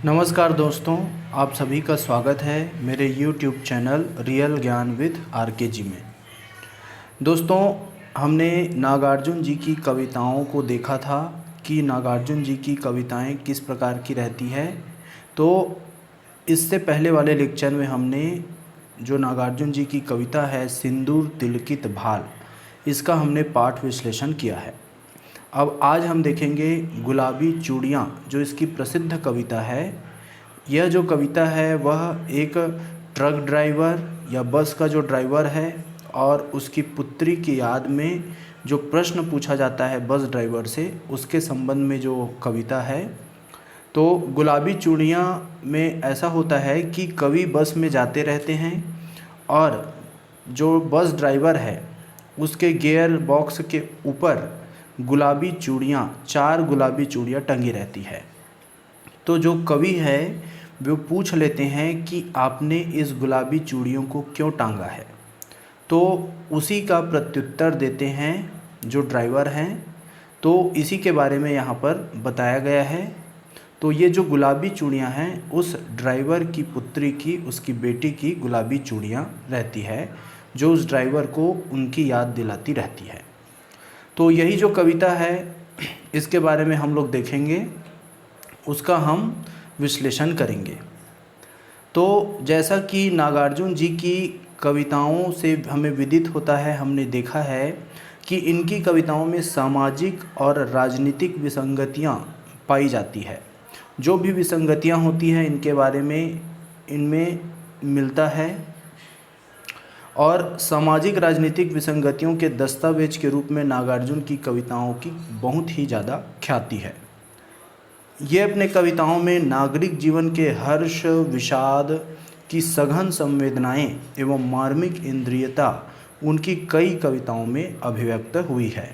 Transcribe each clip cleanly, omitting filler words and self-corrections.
नमस्कार दोस्तों, आप सभी का स्वागत है मेरे YouTube चैनल रियल ज्ञान विद RKG में। दोस्तों, हमने नागार्जुन जी की कविताओं को देखा था कि नागार्जुन जी की कविताएं किस प्रकार की रहती है। तो इससे पहले वाले लेक्चर में हमने जो नागार्जुन जी की कविता है सिंदूर तिलकित भाल, इसका हमने पाठ विश्लेषण किया है। अब आज हम देखेंगे गुलाबी चूड़ियाँ, जो इसकी प्रसिद्ध कविता है। यह जो कविता है वह एक ट्रक ड्राइवर या बस का जो ड्राइवर है और उसकी पुत्री की याद में जो प्रश्न पूछा जाता है बस ड्राइवर से, उसके संबंध में जो कविता है। तो गुलाबी चूड़ियाँ में ऐसा होता है कि कवि बस में जाते रहते हैं और जो बस ड्राइवर है उसके गियर बॉक्स के ऊपर गुलाबी चूड़ियाँ, 4 गुलाबी चूड़ियाँ टंगी रहती है। तो जो कवि है वो पूछ लेते हैं कि आपने इस गुलाबी चूड़ियों को क्यों टांगा है। तो उसी का प्रत्युत्तर देते हैं जो ड्राइवर हैं। तो इसी के बारे में यहाँ पर बताया गया है। तो ये जो गुलाबी चूड़ियाँ हैं उस ड्राइवर की पुत्री की, उसकी बेटी की गुलाबी चूड़ियाँ रहती है, जो उस ड्राइवर को उनकी याद दिलाती रहती है। तो यही जो कविता है इसके बारे में हम लोग देखेंगे, उसका हम विश्लेषण करेंगे। तो जैसा कि नागार्जुन जी की कविताओं से हमें विदित होता है, हमने देखा है कि इनकी कविताओं में सामाजिक और राजनीतिक विसंगतियां पाई जाती है। जो भी विसंगतियां होती हैं इनके बारे में इनमें मिलता है और सामाजिक राजनीतिक विसंगतियों के दस्तावेज के रूप में नागार्जुन की कविताओं की बहुत ही ज़्यादा ख्याति है। ये अपने कविताओं में नागरिक जीवन के हर्ष विषाद की सघन संवेदनाएं एवं मार्मिक इंद्रियता उनकी कई कविताओं में अभिव्यक्त हुई है।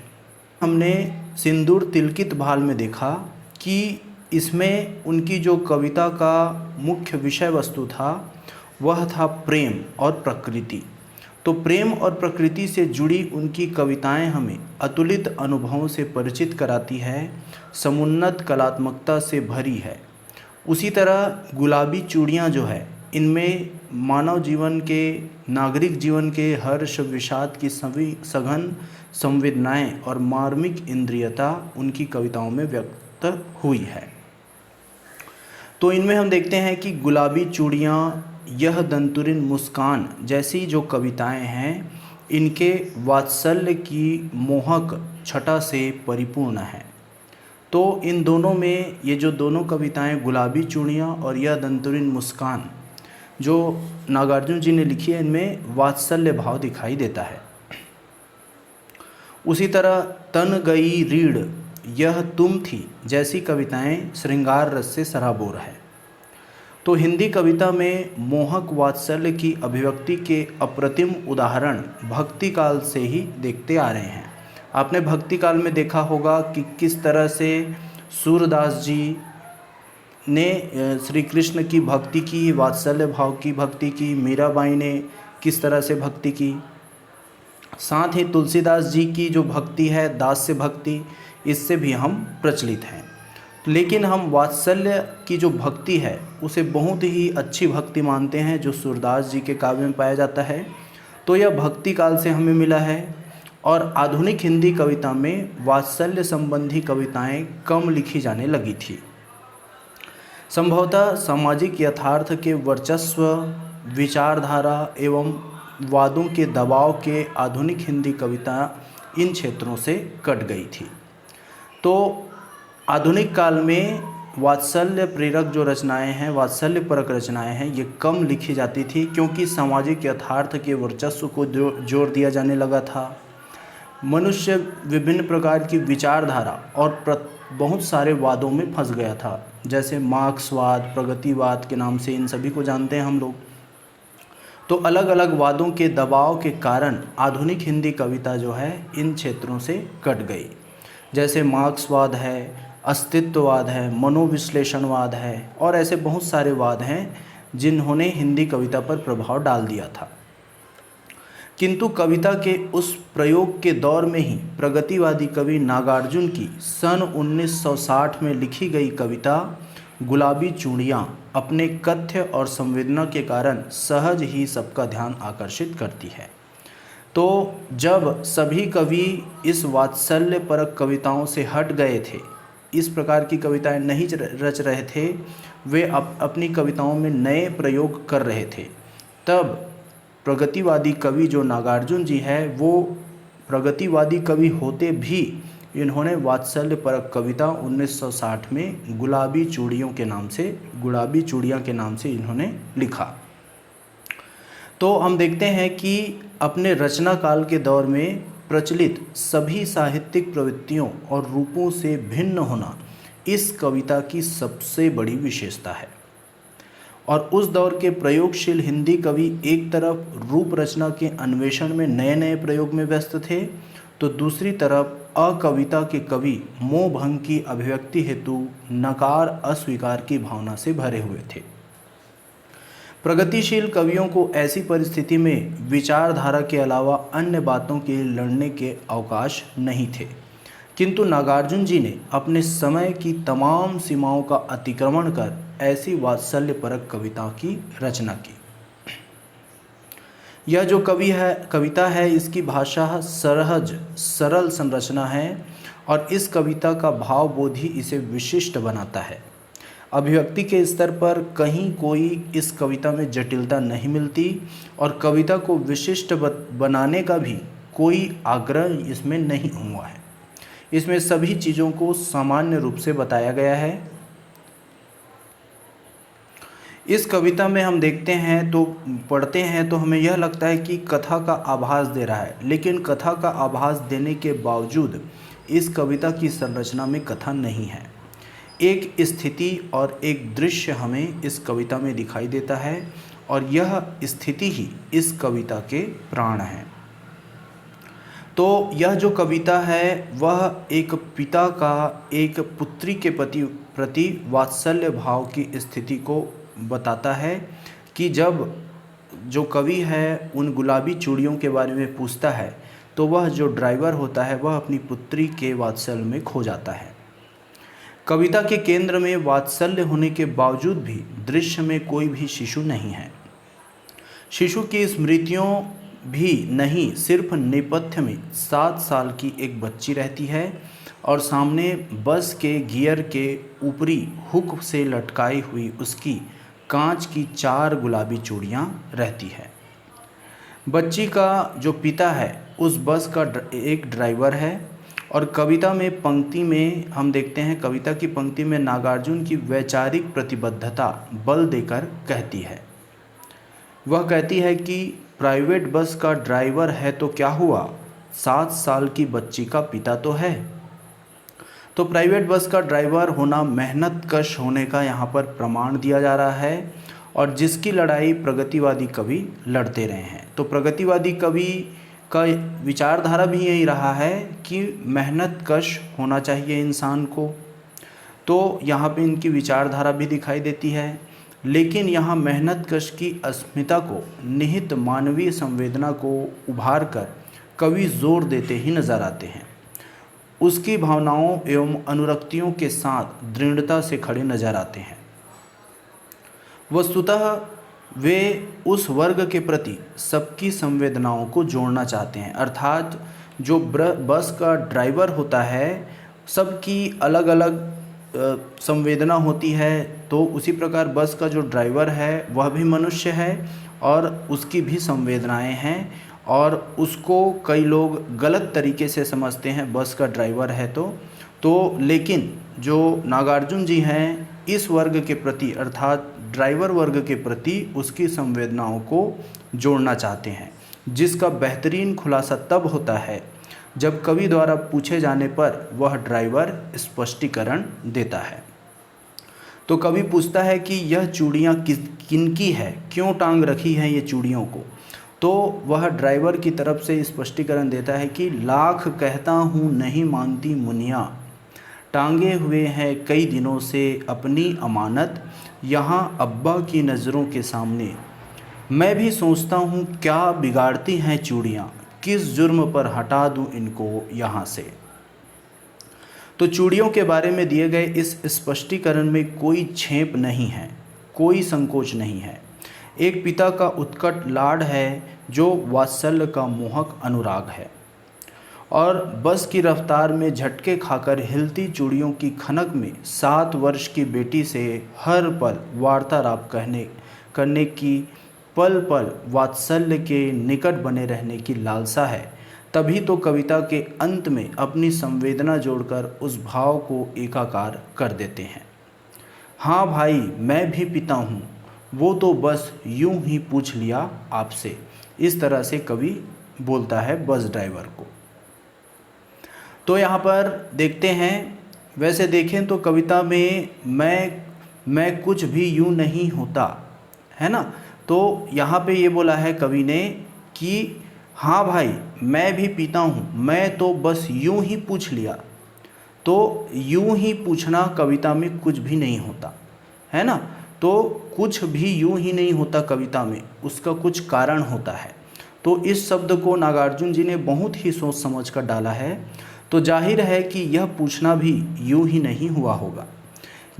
हमने सिंदूर तिलकित भाल में देखा कि इसमें उनकी जो कविता का मुख्य विषय वस्तु था वह था प्रेम और प्रकृति। तो प्रेम और प्रकृति से जुड़ी उनकी कविताएं हमें अतुलित अनुभवों से परिचित कराती है, समुन्नत कलात्मकता से भरी है। उसी तरह गुलाबी चूड़ियाँ जो है इनमें मानव जीवन के, नागरिक जीवन के हर्ष विषाद की सभी सघन संवेदनाएं और मार्मिक इंद्रियता उनकी कविताओं में व्यक्त हुई है। तो इनमें हम देखते हैं कि गुलाबी चूड़ियाँ, यह दंतुरिन मुस्कान जैसी जो कविताएं हैं इनके वात्सल्य की मोहक छटा से परिपूर्ण है। तो इन दोनों में ये जो दोनों कविताएं गुलाबी चूड़ियाँ और यह दंतुरिन मुस्कान जो नागार्जुन जी ने लिखी है, इनमें वात्सल्य भाव दिखाई देता है। उसी तरह तन गई रीढ़ यह तुम थी जैसी कविताएं श्रृंगार रस से सराबोर है। तो हिंदी कविता में मोहक वात्सल्य की अभिव्यक्ति के अप्रतिम उदाहरण भक्ति काल से ही देखते आ रहे हैं। आपने भक्ति काल में देखा होगा कि किस तरह से सूरदास जी ने श्री कृष्ण की भक्ति की, वात्सल्य भाव की भक्ति की, मीराबाई ने किस तरह से भक्ति की। साथ ही तुलसीदास जी की जो भक्ति है, दास्य भक्ति, इससे भी हम प्रचलित हैं। लेकिन हम वात्सल्य की जो भक्ति है उसे बहुत ही अच्छी भक्ति मानते हैं जो सूरदास जी के काव्य में पाया जाता है। तो यह भक्ति काल से हमें मिला है और आधुनिक हिंदी कविता में वात्सल्य संबंधी कविताएं कम लिखी जाने लगी थी। संभवतः सामाजिक यथार्थ के वर्चस्व, विचारधारा एवं वादों के दबाव के आधुनिक हिंदी कविता इन क्षेत्रों से कट गई थी। तो आधुनिक काल में वात्सल्य प्रेरक जो रचनाएं हैं, वात्सल्य परक रचनाएं हैं, ये कम लिखी जाती थी क्योंकि सामाजिक यथार्थ के वर्चस्व को जोर दिया जाने लगा था। मनुष्य विभिन्न प्रकार की विचारधारा और बहुत सारे वादों में फंस गया था, जैसे मार्क्सवाद, प्रगतिवाद के नाम से इन सभी को जानते हैं हम लोग। तो अलग अलग वादों के दबाव के कारण आधुनिक हिंदी कविता जो है इन क्षेत्रों से कट गई। जैसे मार्क्सवाद है, अस्तित्ववाद है, मनोविश्लेषणवाद है और ऐसे बहुत सारे वाद हैं जिन्होंने हिंदी कविता पर प्रभाव डाल दिया था। किंतु कविता के उस प्रयोग के दौर में ही प्रगतिवादी कवि नागार्जुन की सन 1960 में लिखी गई कविता गुलाबी चूड़ियाँ अपने कथ्य और संवेदना के कारण सहज ही सबका ध्यान आकर्षित करती है। तो जब सभी कवि इस वात्सल्यपरक कविताओं से हट गए थे, इस प्रकार की कविताएं नहीं रच रहे थे, वे अपनी कविताओं में नए प्रयोग कर रहे थे, तब प्रगतिवादी कवि जो नागार्जुन जी है, वो प्रगतिवादी कवि होते भी इन्होंने वात्सल्यपरक कविता 1960 में गुलाबी चूड़ियों के नाम से इन्होंने लिखा। तो हम देखते हैं कि अपने रचना काल के दौर में प्रचलित सभी साहित्यिक प्रवृत्तियों और रूपों से भिन्न होना इस कविता की सबसे बड़ी विशेषता है। और उस दौर के प्रयोगशील हिंदी कवि एक तरफ रूप रचना के अन्वेषण में नए नए प्रयोग में व्यस्त थे, तो दूसरी तरफ अकविता के कवि मोह भंग की अभिव्यक्ति हेतु नकार अस्वीकार की भावना से भरे हुए थे। प्रगतिशील कवियों को ऐसी परिस्थिति में विचारधारा के अलावा अन्य बातों के लिए लड़ने के अवकाश नहीं थे, किंतु नागार्जुन जी ने अपने समय की तमाम सीमाओं का अतिक्रमण कर ऐसी वात्सल्यपरक कविता की रचना की। यह जो कविता है, इसकी भाषा सहज सरल संरचना है और इस कविता का भावबोध ही इसे विशिष्ट बनाता है। अभिव्यक्ति के स्तर पर कहीं कोई इस कविता में जटिलता नहीं मिलती और कविता को विशिष्ट बनाने का भी कोई आग्रह इसमें नहीं हुआ है। इसमें सभी चीज़ों को सामान्य रूप से बताया गया है। इस कविता में हम देखते हैं तो पढ़ते हैं तो हमें यह लगता है कि कथा का आभास दे रहा है, लेकिन कथा का आभास देने के बावजूद इस कविता की संरचना में कथा नहीं है। एक स्थिति और एक दृश्य हमें इस कविता में दिखाई देता है और यह स्थिति ही इस कविता के प्राण है। तो यह जो कविता है वह एक पिता का एक पुत्री के प्रति वात्सल्य भाव की स्थिति को बताता है कि जब जो कवि है उन गुलाबी चूड़ियों के बारे में पूछता है तो वह जो ड्राइवर होता है वह अपनी पुत्री के वात्सल्य में खो जाता है। कविता के केंद्र में वात्सल्य होने के बावजूद भी दृश्य में कोई भी शिशु नहीं है। शिशु की स्मृतियों भी नहीं, सिर्फ नेपथ्य में 7 साल की एक बच्ची रहती है और सामने बस के गियर के ऊपरी हुक से लटकाई हुई उसकी कांच की 4 गुलाबी चूड़ियाँ रहती है। बच्ची का जो पिता है उस बस का एक ड्राइवर है और कविता में पंक्ति में हम देखते हैं, कविता की पंक्ति में नागार्जुन की वैचारिक प्रतिबद्धता बल देकर कहती है। वह कहती है कि प्राइवेट बस का ड्राइवर है तो क्या हुआ, 7 साल की बच्ची का पिता तो है। तो प्राइवेट बस का ड्राइवर होना मेहनत कश होने का यहाँ पर प्रमाण दिया जा रहा है और जिसकी लड़ाई प्रगतिवादी कवि लड़ते रहे हैं। तो प्रगतिवादी कवि का विचारधारा भी यही रहा है कि मेहनत कश होना चाहिए इंसान को। तो यहाँ पे इनकी विचारधारा भी दिखाई देती है, लेकिन यहाँ मेहनत कश की अस्मिता को, निहित मानवीय संवेदना को उभार कर कवि जोर देते ही नजर आते हैं। उसकी भावनाओं एवं अनुरक्तियों के साथ दृढ़ता से खड़े नजर आते हैं। वस्तुतः वे उस वर्ग के प्रति सबकी संवेदनाओं को जोड़ना चाहते हैं, अर्थात जो बस का ड्राइवर होता है सबकी अलग अलग संवेदना होती है, तो उसी प्रकार बस का जो ड्राइवर है वह भी मनुष्य है और उसकी भी संवेदनाएं हैं और उसको कई लोग गलत तरीके से समझते हैं बस का ड्राइवर है तो लेकिन जो नागार्जुन जी हैं इस वर्ग के प्रति अर्थात ड्राइवर वर्ग के प्रति उसकी संवेदनाओं को जोड़ना चाहते हैं, जिसका बेहतरीन खुलासा तब होता है जब कवि द्वारा पूछे जाने पर वह ड्राइवर स्पष्टीकरण देता है। तो कवि पूछता है कि यह चूड़ियाँ किनकी है, क्यों टांग रखी हैं ये चूड़ियों को। तो वह ड्राइवर की तरफ से स्पष्टीकरण देता है कि लाख कहता हूँ नहीं मानती मुनिया, टांगे हुए हैं कई दिनों से अपनी अमानत, यहाँ अब्बा की नज़रों के सामने मैं भी सोचता हूँ क्या बिगाड़ती हैं चूड़ियाँ, किस जुर्म पर हटा दूँ इनको यहाँ से। तो चूड़ियों के बारे में दिए गए इस स्पष्टीकरण में कोई छेप नहीं है, कोई संकोच नहीं है। एक पिता का उत्कट लाड है जो वात्सल्य का मोहक अनुराग है, और बस की रफ्तार में झटके खाकर हिलती चूड़ियों की खनक में 7 वर्ष की बेटी से हर पल वार्तालाप करने की, पल पल वात्सल्य के निकट बने रहने की लालसा है। तभी तो कविता के अंत में अपनी संवेदना जोड़कर उस भाव को एकाकार कर देते हैं। हाँ भाई, मैं भी पिता हूँ, वो तो बस यूं ही पूछ लिया आपसे। इस तरह से कवि बोलता है बस ड्राइवर को। तो यहाँ पर देखते हैं, वैसे देखें तो कविता में मैं कुछ भी यूं नहीं होता, है ना। तो यहाँ पे ये बोला है कवि ने कि हाँ भाई, मैं भी पीता हूँ, मैं तो बस यूं ही पूछ लिया। तो यूं ही पूछना कविता में कुछ भी नहीं होता, है ना। तो कुछ भी यूं ही नहीं होता कविता में, उसका कुछ कारण होता है। तो इस शब्द को नागार्जुन जी ने बहुत ही सोच समझ कर डाला है। तो जाहिर है कि यह पूछना भी यूं ही नहीं हुआ होगा।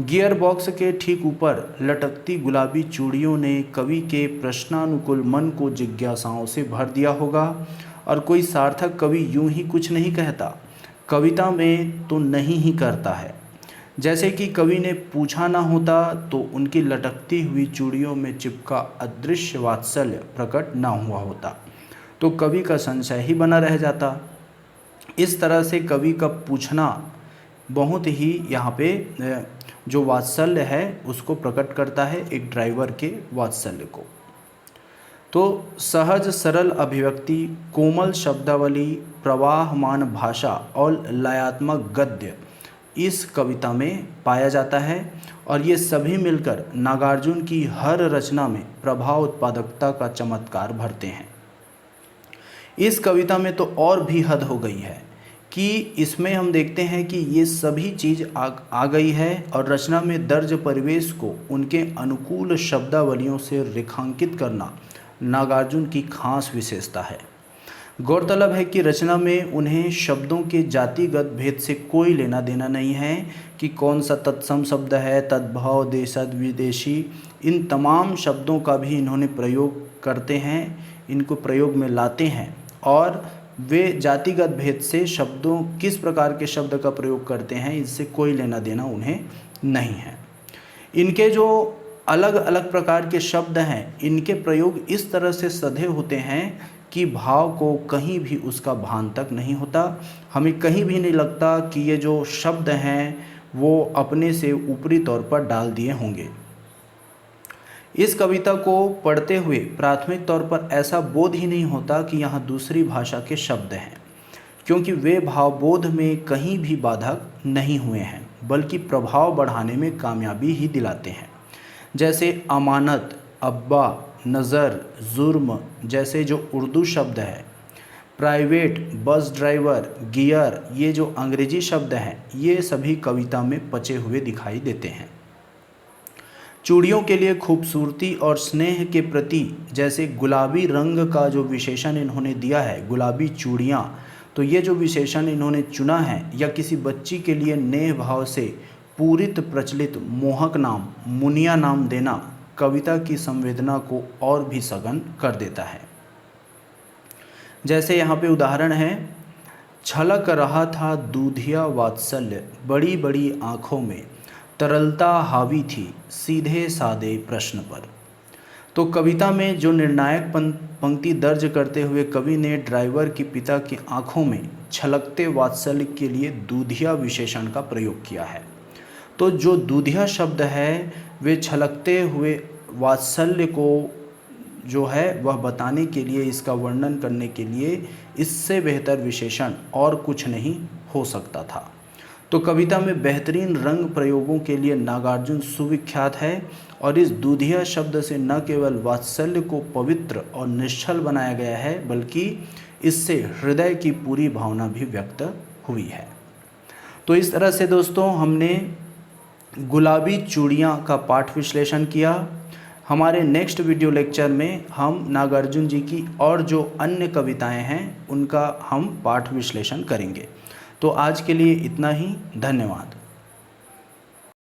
गियर बॉक्स के ठीक ऊपर लटकती गुलाबी चूड़ियों ने कवि के प्रश्नानुकूल मन को जिज्ञासाओं से भर दिया होगा। और कोई सार्थक कवि यूं ही कुछ नहीं कहता, कविता में तो नहीं ही करता है। जैसे कि कवि ने पूछा ना होता तो उनकी लटकती हुई चूड़ियों में चिपका अदृश्य वात्सल्य प्रकट ना हुआ होता, तो कवि का संशय ही बना रह जाता। इस तरह से कवि का पूछना बहुत ही यहाँ पे जो वात्सल्य है उसको प्रकट करता है, एक ड्राइवर के वात्सल्य को। तो सहज सरल अभिव्यक्ति, कोमल शब्दावली, प्रवाहमान भाषा और लयात्मक गद्य इस कविता में पाया जाता है, और ये सभी मिलकर नागार्जुन की हर रचना में प्रभाव उत्पादकता का चमत्कार भरते हैं। इस कविता में तो और भी हद हो गई है कि इसमें हम देखते हैं कि ये सभी चीज़ आ गई है, और रचना में दर्ज परिवेश को उनके अनुकूल शब्दावलियों से रेखांकित करना नागार्जुन की खास विशेषता है। गौरतलब है कि रचना में उन्हें शब्दों के जातिगत भेद से कोई लेना देना नहीं है कि कौन सा तत्सम शब्द है, तद्भव, देशज, विदेशी, इन तमाम शब्दों का भी इन्होंने प्रयोग करते हैं, इनको प्रयोग में लाते हैं। और वे जातिगत भेद से शब्दों, किस प्रकार के शब्द का प्रयोग करते हैं, इससे कोई लेना देना उन्हें नहीं है। इनके जो अलग अलग प्रकार के शब्द हैं, इनके प्रयोग इस तरह से सधे होते हैं कि भाव को कहीं भी उसका भान तक नहीं होता। हमें कहीं भी नहीं लगता कि ये जो शब्द हैं वो अपने से ऊपरी तौर पर डाल दिए होंगे। इस कविता को पढ़ते हुए प्राथमिक तौर पर ऐसा बोध ही नहीं होता कि यहाँ दूसरी भाषा के शब्द हैं, क्योंकि वे भावबोध में कहीं भी बाधक नहीं हुए हैं, बल्कि प्रभाव बढ़ाने में कामयाबी ही दिलाते हैं। जैसे अमानत, अब्बा, नज़र, जुर्म जैसे जो उर्दू शब्द है, प्राइवेट, बस ड्राइवर, गियर, ये जो अंग्रेजी शब्द हैं, ये सभी कविता में पचे हुए दिखाई देते हैं। चूड़ियों के लिए खूबसूरती और स्नेह के प्रति जैसे गुलाबी रंग का जो विशेषण इन्होंने दिया है, गुलाबी चूड़ियाँ, तो ये जो विशेषण इन्होंने चुना है, या किसी बच्ची के लिए नेह भाव से पूरित प्रचलित मोहक नाम, मुनिया नाम देना कविता की संवेदना को और भी सघन कर देता है। जैसे यहाँ पे उदाहरण है, छलक रहा था दूधिया वात्सल्य, बड़ी बड़ी आँखों में तरलता हावी थी सीधे सादे प्रश्न पर। तो कविता में जो निर्णायक पंक्ति दर्ज करते हुए कवि ने ड्राइवर की पिता की आँखों में छलकते वात्सल्य के लिए दूधिया विशेषण का प्रयोग किया है। तो जो दूधिया शब्द है वे छलकते हुए वात्सल्य को जो है वह बताने के लिए, इसका वर्णन करने के लिए इससे बेहतर विशेषण और कुछ नहीं हो सकता था। तो कविता में बेहतरीन रंग प्रयोगों के लिए नागार्जुन सुविख्यात है, और इस दूधिया शब्द से न केवल वात्सल्य को पवित्र और निश्चल बनाया गया है, बल्कि इससे हृदय की पूरी भावना भी व्यक्त हुई है। तो इस तरह से दोस्तों हमने गुलाबी चूड़ियाँ का पाठ विश्लेषण किया। हमारे नेक्स्ट वीडियो लेक्चर में हम नागार्जुन जी की और जो अन्य कविताएं हैं उनका हम पाठ विश्लेषण करेंगे। तो आज के लिए इतना ही, धन्यवाद।